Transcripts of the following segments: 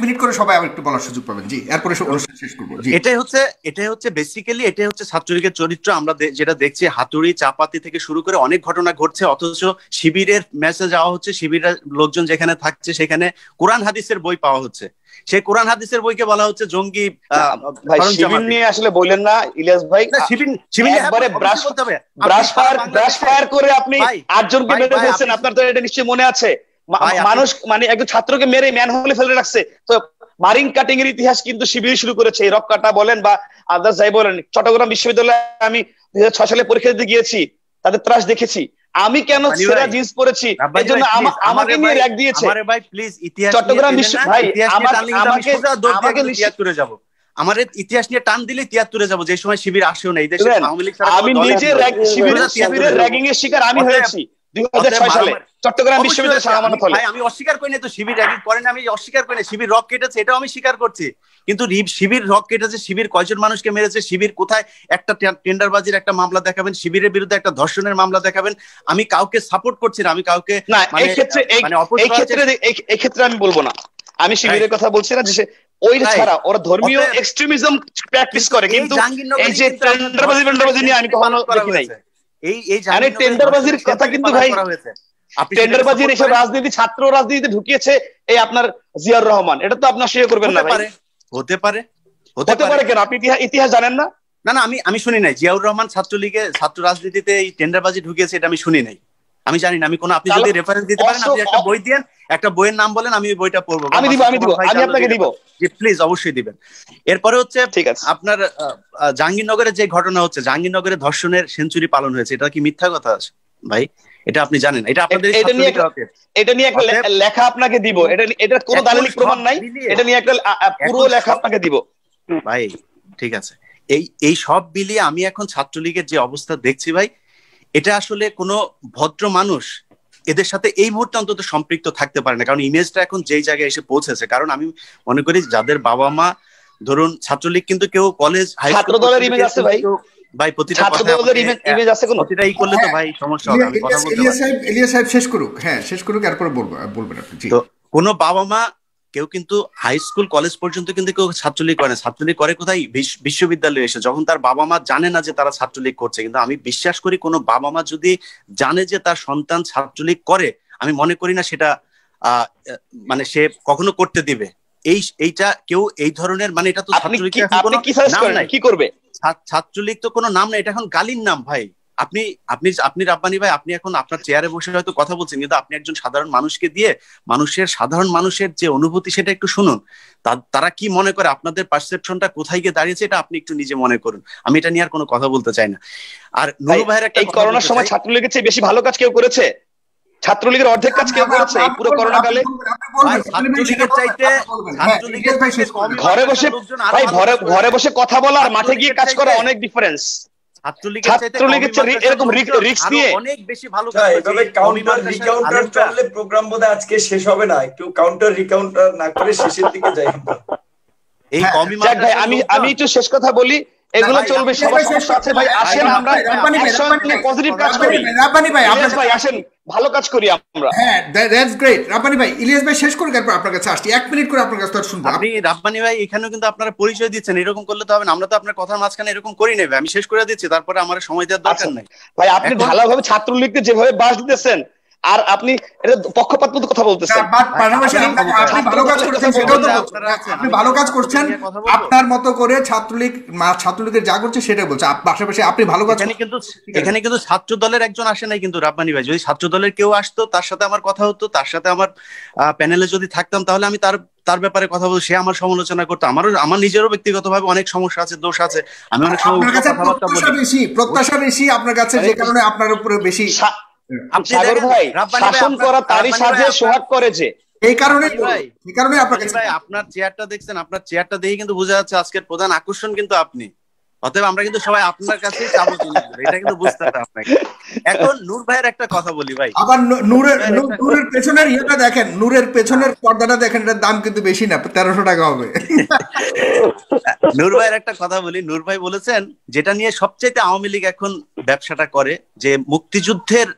Minute করে সবাই আবার একটু বলার সুযোগ পাবেন। জি, এরপরে অনুষ্ঠান শেষ করবো। জি, এটাই হচ্ছে বেসিক্যালি এটাই হচ্ছে ছাত্রলীগের চরিত্র। আমরা যেটা দেখছি হাতুড়ি চাপাতি থেকে শুরু করে অনেক ঘটনা ঘটছে, অথচ শিবিরের মেসেজ যাওয়া হচ্ছে, শিবিরের লোকজন যেখানে থাকছে সেখানে কোরআন হাদিসের বই পাওয়া হচ্ছে, সেই কোরআন হাদিসের বইকে বলা হচ্ছে জঙ্গি। ভাই শিবির নিয়ে আসলে বললেন না ইলিয়াস ভাই, একবারে ব্রাশ ফায়ার করে আপনি 8 জনকে মেরে ফেলছেন, আপনার তো এটা নিশ্চয়ই মনে আছে। মানুষ মানে একজন ছাত্রকে মেরে ম্যান হোলে ফেলে রাখছে। তো মারিং কাটিং এর ইতিহাস কিন্তু শিবির শুরু করেছে। এই রক কাটা বলেন বা আদার্স যাই বলেন, চট্টগ্রাম বিশ্ববিদ্যালয়ে আমি 2006 সালে পরীক্ষা দিতে গিয়েছি, তাদের ত্রাস দেখেছি। আমি কেন সেরা জিন্স পরেছি এর জন্য আমাকে নিয়ে র‍্যাগ দিয়েছে। আমারে ভাই প্লিজ ইতিহাস চট্টগ্রাম বিশ্ব ভাই আমাকে নিশ্চিত করে যাব। আমার ইতিহাস নিয়ে টান দিলে 73-এ যাব, যে সময় শিবির আসেও না এই দেশে। আওয়ামী লীগ আমি নিজে শিবিরের র‍্যাগিং এর শিকার আমি হয়েছি 2006 সালে চট্টগ্রাম বিশ্ববিদ্যালয়ে সামানত হলে। ভাই আমি অস্বীকার করি না তো শিবির র‍্যাগিং করেন, আমি অস্বীকার করি না শিবির রক কেটেছে, এটাও আমি স্বীকার করছি। কিন্তু শিবির রক কেটেছে, শিবির কয়জন মানুষকে মেরেছে, শিবির কোথায় একটা টেন্ডারবাজির একটা মামলা দেখাবেন, শিবিরের বিরুদ্ধে একটা ধর্ষণের মামলা দেখাবেন। আমি কাউকে সাপোর্ট করছি না, আমি কাউকে না এই ক্ষেত্রে আমি বলবো না। আমি শিবিরের কথা বলছি না, যে ওই ছাড়া ওরা ধর্মীয় এক্সট্রিমিজম প্র্যাকটিস করে, কিন্তু এই যে টেন্ডারবাজি নিয়ে আমি কখনো দেখি নাই। এই টেন্ডারবাজির কথা কিন্তু ভাই, টেন্ডারবাজির এসব রাজনীতি ছাত্র রাজনীতিতে ঢুকিয়েছে এই আপনার জিয়াউর রহমান, এটা তো আপনার শেয়ার করবেন না ভাই। হতে পারে কেন আপনি ইতিহাস জানেন না? না আমি শুনি নাই জিয়াউর রহমান ছাত্রলীগে ছাত্র রাজনীতিতে এই টেন্ডারবাজি ঢুকিয়েছে, এটা আমি শুনি নাই, আমি জানি না। আমি কোন, আপনি যদি রেফারেন্স দিতে পারেন, আপনি একটা বই দেন, একটা বইয়ের নাম বলেন, আমি ওই বইটা পড়বো। আমি আপনাকে দিব। জি প্লিজ, অবশ্যই দিবেন। এরপরে হচ্ছে আপনার জাহাঙ্গীরনগরে যে ঘটনা হচ্ছে, জাহাঙ্গীরনগরে ধর্ষণের সেঞ্চুরি পালন হয়েছে, এটা কি মিথ্যা কথা ভাই? এটা আপনি জানেন? এটা আপনাদের এটা নিয়ে একটা লেখা আপনাকে দিব। এটা কোনো দালিলিক প্রমাণ নাই, এটা নিয়ে একটা পুরো লেখা আপনাকে দিব ভাই। ঠিক আছে, এই সব মিলিয়ে আমি এখন ছাত্রলীগের যে অবস্থা দেখছি ভাই, এটা আসলে কোনো ভদ্র মানুষ এদের সাথে এই মুহূর্তে অন্তত সম্পৃক্ত থাকতে পারে না, কারণ ইমেজটা এখন যেই জায়গায় এসে পৌঁছেছে। কারণ আমি মনে করি যাদের বাবা মা ধরুন ছাত্রলীগ, কিন্তু কেউ কলেজ হাই ছাত্র দলের ইমেজ আছে ভাই, প্রতিটা ইমেজ আছে, কোনো প্রতিটাই করলে তো ভাই সমস্যা হবে। আমি কথা বলতে ইলিয়াস সাহেব শেষ করুক, হ্যাঁ শেষ করুক, এরপরে বলবেন আপনি। তো কোনো বাবা মা কেউ কিন্তু হাই স্কুল কলেজ পর্যন্ত কিন্তু কেউ ছাত্রলীগ করে না। ছাত্রলীগ করে কোথায়? বিশ্ববিদ্যালয়ে এসে, যখন তার বাবা মা জানে না যে তারা ছাত্রলীগ করছে। কিন্তু আমি বিশ্বাস করি কোনো বাবা মা যদি জানে যে তার সন্তান ছাত্রলীগ করে, আমি মনে করি না সেটা মানে সে কখনো করতে দিবে। এইটা কেউ এই ধরনের, মানে এটা তো ছাত্রলীগ কি করবে? ছাত্রলীগ তো কোনো নাম না, এটা এখন গালির নাম ভাই। আপনি রাব্বানী ভাই, আপনি এখন আপনার চেয়ারে বসে হয়তো কথা বলছেন, কিন্তু আপনি একজন সাধারণ মানুষকে দিয়ে সাধারণ মানুষের যে অনুভূতি সেটা একটু শুনুন। তারা কি মনে করে, আপনাদের পারসেপশনটা কোথায় গিয়ে দাঁড়িয়েছে, এটা আপনি একটু নিজে মনে করুন। আমি এটা নিয়ে আর কোনো কথা বলতে চাই না। আর নুরু ভাইয়ের একটা, এই করোনার সময় ছাত্রলীগের চেয়ে বেশি ভালো কাজ কেউ করেছে? ছাত্রলীগের অর্ধেক কাজ কেউ করেছে এই পুরো করোনা কালে? ঘরে বসে কথা বলা আর মাঠে গিয়ে কাজ করা অনেক ডিফারেন্স। ছাত্রলীগের চেয়ে এরকম রিস্ক নিয়ে অনেক বেশি ভালো কাজ। এভাবে কাউন্টার রিকাউন্টার চললে প্রোগ্রাম বোধহয় আজকে শেষ হবে না। একটু কাউন্টার রিকাউন্টার না করে শেষের দিকে যাই আমরা। এই ভাই আমি একটু শেষ কথা বলি, এগুলো চলবে, সবার সমস্যা আছে ভাই। আসেন আমরা একসঙ্গে পজিটিভ কাজ করি। রাব্বানী ভাই আসেন, ভালো কাজ করি আমরা। হ্যাঁ, দ্যাটস গ্রেট। রাব্বানী ভাই, ইলিয়াস ভাই শেষ করুন, তারপর আপনার কাছে আসছি। 1 মিনিট করে আপনার কাছে শুনবো। আপনি রাব্বানী ভাই এখানেও কিন্তু আপনারা পরিচয় দিচ্ছেন, এরকম করলে তো হবে না। আমরা তো আপনার কথার মাঝখানে এরকম করি নেবে। আমি শেষ করে দিচ্ছি, তারপরে আমার সময় দেওয়ার দরকার নাই ভাই। আপনি ভালোভাবে ছাত্রলীগকে যেভাবে বাস দিতেছেন, আর আপনি এটা পক্ষপাত মতো কথা বলতেছেন। পাশাপাশি আপনি ভালো কাজ করছেন, সেটাও তো আপনি ভালো কাজ করছেন আপনার মতো করে। ছাত্রলীগের যা করছে সেটা বলছে, পাশাপাশি আপনি ভালো কাজ। এখানে কিন্তু ছাত্র দলের একজন আসে নাই কিন্তু রাব্বানী ভাই। যদি ছাত্র দলের কেউ আসতো, তার সাথে আমার কথা হতো, তার সাথে আমার প্যানেলে যদি থাকতাম, তাহলে আমি তার ব্যাপারে কথা বলবো, সে আমার সমালোচনা করতো। আমার নিজেরও ব্যক্তিগতভাবে অনেক সমস্যা আছে, দোষ আছে। আমি অনেক সময় প্রত্যাশা বেশি আপনার কাছে, যে কারণে আপনার উপরে বেশি। সাগর ভাই, শাসন করা তারই সাজে সোহাগ করেছে, এই কারণে আপনার চেয়ারটা দেখছেন, আপনার চেয়ারটা দেখে কিন্তু বোঝা যাচ্ছে আজকের প্রধান আকর্ষণ কিন্তু আপনি। অতএব আমরা কিন্তু সবাই আপনার কাছেই চাবো, এটা কিন্তু বুঝতে হবে আপনাকে। এখন নূর ভাইয়ের একটা কথা বলি ভাই, আবার নূরের পেছনের ইয়েটা দেখেন, নূরের পেছনের পর্দাটা দেখেন, এটার দাম কিন্তু বেশি না, 1300 টাকা হবে। নূর ভাইয়ের একটা কথা বলি। নূর ভাই বলেছেন, যেটা নিয়ে সবচেয়ে আওয়ামী লীগ এখন ব্যবসাটা করে, যে মুক্তিযুদ্ধের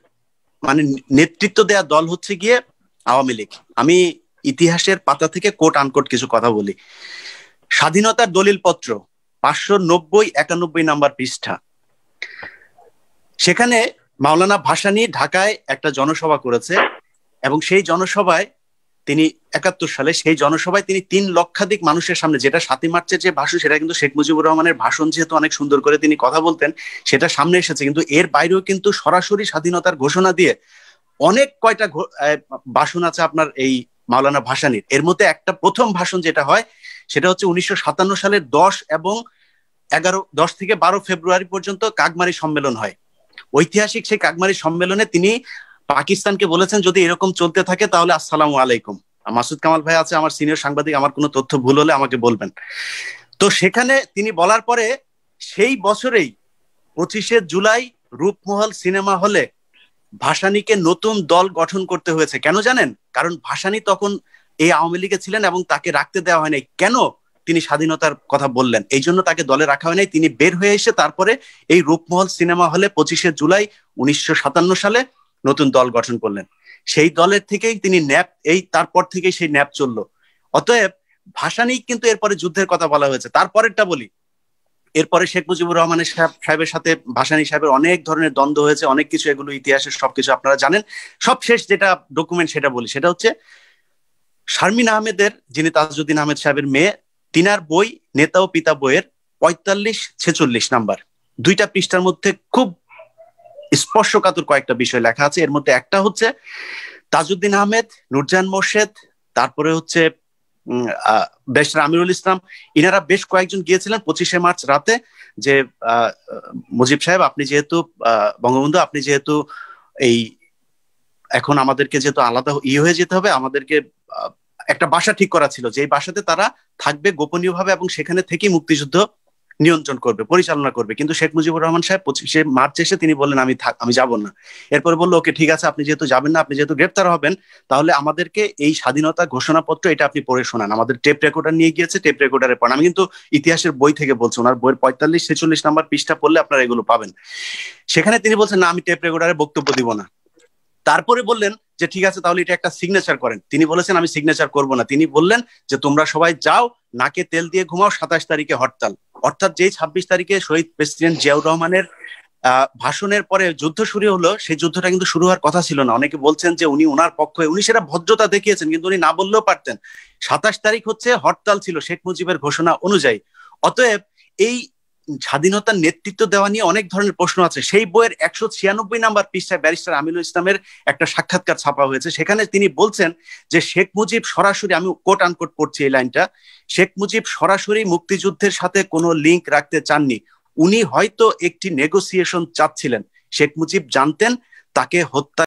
মানে নেতৃত্ব দেয়া দল হচ্ছে গিয়ে আওয়ামী লীগ। আমি ইতিহাসের পাতা থেকে কোট আনকোট কিছু কথা বলি। স্বাধীনতার দলিলপত্র 590-91 নাম্বার পৃষ্ঠা। সেখানে মাওলানা ভাসানী ঢাকায় একটা জনসভা করেছে এবং সেই জনসভায় তিনি 71 সালে সেই জনসভায় তিনি 3 লক্ষাধিক মানুষের সামনে, যেটা 7ই মার্চের যে ভাষণ সেটা কিন্তু শেখ মুজিবুর রহমানের ভাষণ, যেহেতু অনেক সুন্দর করে তিনি কথা বলতেন সেটা সামনে এসেছে, কিন্তু এর বাইরেও কিন্তু সরাসরি স্বাধীনতার ঘোষণা দিয়ে অনেক কয়টা ভাষণ আছে আপনার এই মাওলানা ভাসানীর। এর মধ্যে একটা প্রথম ভাষণ যেটা হয় সেটা হচ্ছে 1957 সালের 10 থেকে 12 ফেব্রুয়ারি পর্যন্ত কাকমারি সম্মেলন হয়। ঐতিহাসিক সেই কাকমারি সম্মেলনে তিনি পাকিস্তানকে বলেছেন যদি এরকম চলতে থাকে তাহলে আসসালামু আলাইকুম। মাসুদ কামাল ভাই আছে আমার সিনিয়র সাংবাদিক, আমার কোনো তথ্য ভুল হলে আমাকে বলবেন। তো সেখানে তিনি বলার পরে সেই বছরেই 25শে জুলাই রূপমহল সিনেমা হলে ভাসানীকে নতুন দল গঠন করতে হয়েছে। কেন জানেন? কারণ ভাসানী তখন এই আওয়ামী লীগে ছিলেন এবং তাকে রাখতে দেওয়া হয় নাই। কেন? তিনি স্বাধীনতার কথা বললেন, এই জন্য তাকে দলে রাখা হয় নাই। তিনি বের হয়ে এসে তারপরে এই রূপমহল সিনেমা হলে 25শে জুলাই 1957 সালে নতুন দল গঠন করলেন। সেই দলের থেকেই তিনি ন্যাপ, এই তারপর থেকেই সেই ন্যাপ চললো। অতএব ভাসানী কিন্তু এরপরে যুদ্ধের কথা বলা হয়েছে। তারপরেরটা বলি, এরপরে শেখ মুজিবুর রহমানের সাহেবের সাথে ভাসানী সাহেবের অনেক ধরনের দ্বন্দ্ব হয়েছে, অনেক কিছু, এগুলো ইতিহাসের সবকিছু আপনারা জানেন। সবশেষ যেটা ডকুমেন্ট সেটা বলি, সেটা হচ্ছে শারমিন আহমেদের, যিনি তাজউদ্দিন আহমেদ সাহেবের মেয়ে, তিনার বই নেতা ও পিতা বইয়ের 45-46 নাম্বার 2টা পৃষ্ঠার মধ্যে খুব স্পর্শকাতর কয়েকটা বিষয় লেখা আছে। এর মধ্যে একটা হচ্ছে তাজউদ্দিন আহমেদ, নূরজাহান মোর্শেদ, তারপরে হচ্ছে ব্যারিস্টার আমিরুল ইসলাম, ইনারা বেশ কয়েকজন গিয়েছিলেন 25শে মার্চ রাতে যে মুজিব সাহেব আপনি যেহেতু বঙ্গবন্ধু আপনি যেহেতু এই এখন আমাদেরকে যেহেতু আলাদা হয়ে যেতে হবে, আমাদেরকে একটা বাসা ঠিক করা ছিল, যে বাসাতে তারা থাকবে গোপনীয়ভাবে এবং সেখানে থেকেই মুক্তিযুদ্ধ নিয়ন্ত্রণ করবে, পরিচালনা করবে। কিন্তু শেখ মুজিবুর রহমান সাহেব 25শে মার্চ এসে তিনি বললেন আমি যাব না। এরপরে বললো ওকে ঠিক আছে, আপনি যেহেতু যাবেন না, আপনি যেহেতু গ্রেপ্তার হবেন, তাহলে আমাদেরকে এই স্বাধীনতা ঘোষণাপত্র এটা আপনি পড়ে শোনান। আমাদের টেপ রেকর্ডার নিয়ে গিয়েছে, টেপ রেকর্ডারে পড়েন। আমি কিন্তু ইতিহাসের বই থেকে বলছি, ওনার বইয়ের 45-46 নাম্বার পৃষ্ঠা পড়লে আপনারা এগুলো পাবেন। সেখানে তিনি বলছেন না, আমি টেপ রেকর্ডারে বক্তব্য দিব না। তারপরে বললেন যে ঠিক আছে তাহলে এটা একটা সিগনেচার করেন। তিনি বলেছেন আমি সিগনেচার করব না। তিনি বললেন যে তোমরা সবাই যাও, নাকে তেল দিয়ে ঘুমাও, 27 তারিখে হরতাল। অর্থাৎ যেই 26 তারিখে শহীদ প্রেসিডেন্ট জিয়াউর রহমানের ভাষণের পরে যুদ্ধ শুরু হলো, সেই যুদ্ধটা কিন্তু শুরু হওয়ার কথা ছিল না। অনেকে বলছেন যে উনি ওনার পক্ষে, উনি সেটা ভদ্রতা দেখিয়েছেন, কিন্তু উনি না বললেও পারতেন। 27 তারিখ হচ্ছে হরতাল ছিল শেখ মুজিবের ঘোষণা অনুযায়ী। অতএব এই স্বাধীনতার নেতৃত্ব দেওয়া নিয়ে অনেক ধরনের প্রশ্ন আছে। সেই বইয়ের 196 নাম্বার পৃষ্ঠায় ব্যারিস্টার আমিনুল ইসলামের একটা সাক্ষাৎকার ছাপা হয়েছে। সেখানে তিনি বলছেন যে শেখ মুজিব সরাসরি, আমি কোট আনকোট পড়ছি এই লাইনটা, শেখ মুজিব সরাসরি মুক্তিযুদ্ধের সাথে কোনো লিঙ্ক রাখতে চাননি। উনি হয়তো একটি নেগোসিয়েশন চাচ্ছিলেন। শেখ মুজিব জানতেন তাকে হত্যা